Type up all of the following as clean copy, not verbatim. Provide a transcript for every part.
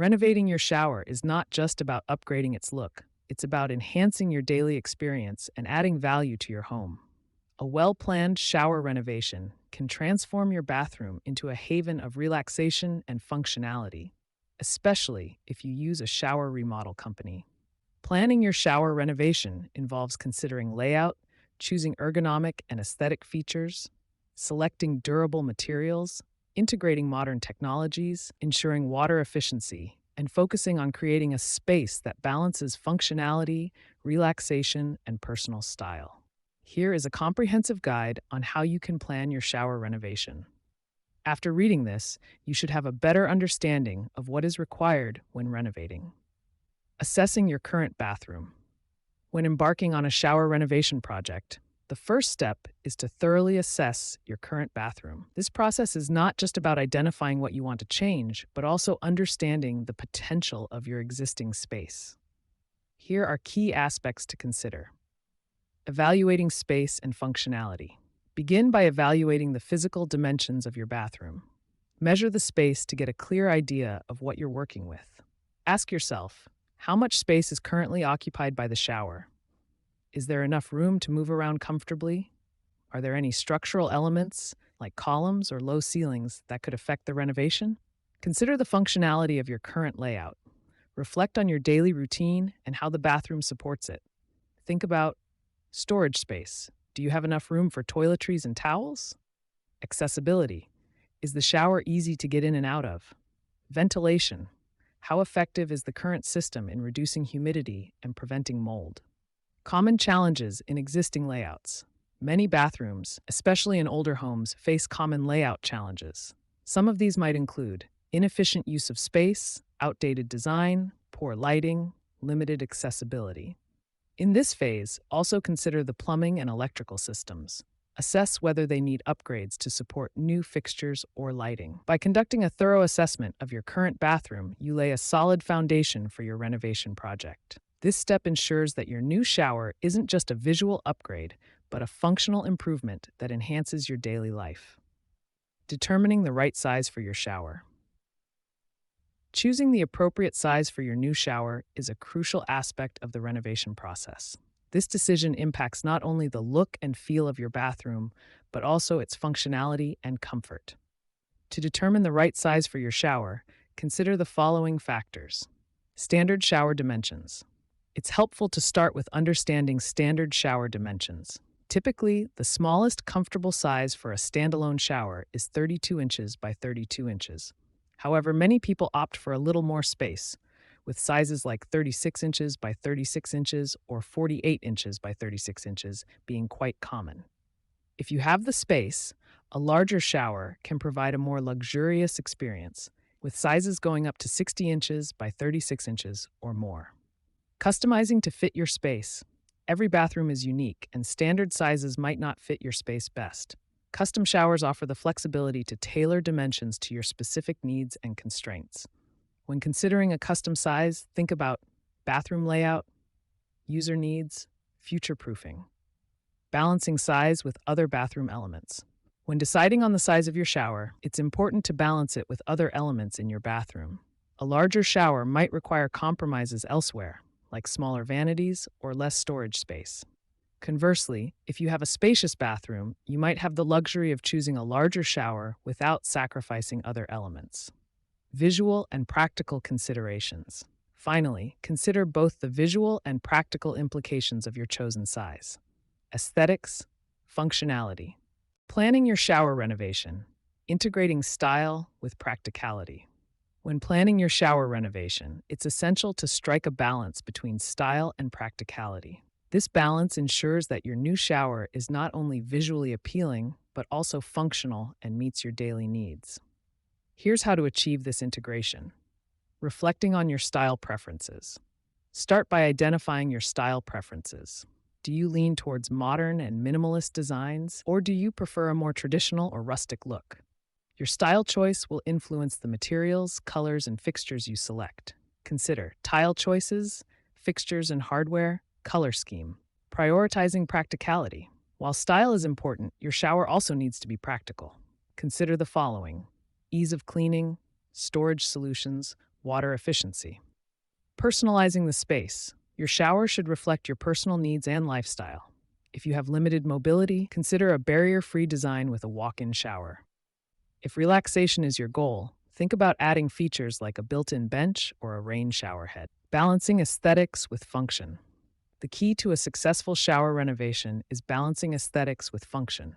Renovating your shower is not just about upgrading its look, it's about enhancing your daily experience and adding value to your home. A well planned shower renovation can transform your bathroom into a haven of relaxation and functionality, especially if you use a shower remodel company. Planning your shower renovation involves considering layout, choosing ergonomic and aesthetic features, selecting durable materials, integrating modern technologies, ensuring water efficiency, and focusing on creating a space that balances functionality, relaxation, and personal style. Here is a comprehensive guide on how you can plan your shower renovation. After reading this, you should have a better understanding of what is required when renovating. Assessing your current bathroom. When embarking on a shower renovation project, the first step is to thoroughly assess your current bathroom. This process is not just about identifying what you want to change, but also understanding the potential of your existing space. Here are key aspects to consider. Evaluating space and functionality. Begin by evaluating the physical dimensions of your bathroom. Measure the space to get a clear idea of what you're working with. Ask yourself, how much space is currently occupied by the shower? Is there enough room to move around comfortably? Are there any structural elements, like columns or low ceilings, that could affect the renovation? Consider the functionality of your current layout. Reflect on your daily routine and how the bathroom supports it. Think about storage space. Do you have enough room for toiletries and towels? Accessibility. Is the shower easy to get in and out of? Ventilation. How effective is the current system in reducing humidity and preventing mold? Common challenges in existing layouts. Many bathrooms, especially in older homes, face common layout challenges. Some of these might include inefficient use of space, outdated design, poor lighting, limited accessibility. In this phase, also consider the plumbing and electrical systems. Assess whether they need upgrades to support new fixtures or lighting. By conducting a thorough assessment of your current bathroom, you lay a solid foundation for your renovation project. This step ensures that your new shower isn't just a visual upgrade, but a functional improvement that enhances your daily life. Determining the right size for your shower. Choosing the appropriate size for your new shower is a crucial aspect of the renovation process. This decision impacts not only the look and feel of your bathroom, but also its functionality and comfort. To determine the right size for your shower, consider the following factors. Standard shower dimensions. It's helpful to start with understanding standard shower dimensions. Typically, the smallest comfortable size for a standalone shower is 32 inches by 32 inches. However, many people opt for a little more space, with sizes like 36 inches by 36 inches or 48 inches by 36 inches being quite common. If you have the space, a larger shower can provide a more luxurious experience, with sizes going up to 60 inches by 36 inches or more. Customizing to fit your space. Every bathroom is unique, and standard sizes might not fit your space best. Custom showers offer the flexibility to tailor dimensions to your specific needs and constraints. When considering a custom size, think about bathroom layout, user needs, future-proofing. Balancing size with other bathroom elements. When deciding on the size of your shower, it's important to balance it with other elements in your bathroom. A larger shower might require compromises elsewhere, like smaller vanities or less storage space. Conversely, if you have a spacious bathroom, you might have the luxury of choosing a larger shower without sacrificing other elements. Visual and practical considerations. Finally, consider both the visual and practical implications of your chosen size. Aesthetics, functionality. Planning your shower renovation. Integrating style with practicality. When planning your shower renovation, it's essential to strike a balance between style and practicality. This balance ensures that your new shower is not only visually appealing, but also functional and meets your daily needs. Here's how to achieve this integration. Reflecting on your style preferences. Start by identifying your style preferences. Do you lean towards modern and minimalist designs, or do you prefer a more traditional or rustic look? Your style choice will influence the materials, colors, and fixtures you select. Consider tile choices, fixtures and hardware, color scheme. Prioritizing practicality. While style is important, your shower also needs to be practical. Consider the following: ease of cleaning, storage solutions, water efficiency. Personalizing the space. Your shower should reflect your personal needs and lifestyle. If you have limited mobility, consider a barrier-free design with a walk-in shower. If relaxation is your goal, think about adding features like a built-in bench or a rain shower head. Balancing aesthetics with function. The key to a successful shower renovation is balancing aesthetics with function.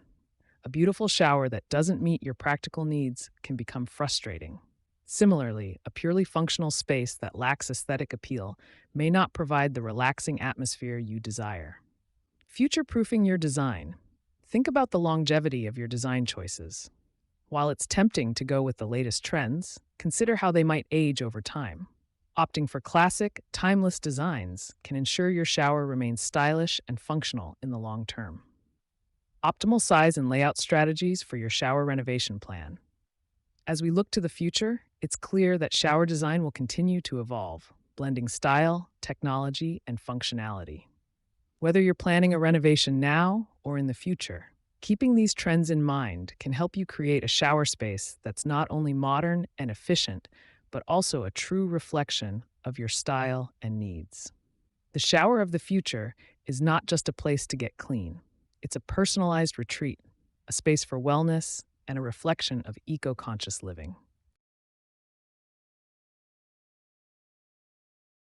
A beautiful shower that doesn't meet your practical needs can become frustrating. Similarly, a purely functional space that lacks aesthetic appeal may not provide the relaxing atmosphere you desire. Future-proofing your design. Think about the longevity of your design choices. While it's tempting to go with the latest trends, consider how they might age over time. Opting for classic, timeless designs can ensure your shower remains stylish and functional in the long term. Optimal size and layout strategies for your shower renovation plan. As we look to the future, it's clear that shower design will continue to evolve, blending style, technology, and functionality. Whether you're planning a renovation now or in the future, keeping these trends in mind can help you create a shower space that's not only modern and efficient, but also a true reflection of your style and needs. The shower of the future is not just a place to get clean. It's a personalized retreat, a space for wellness, and a reflection of eco-conscious living.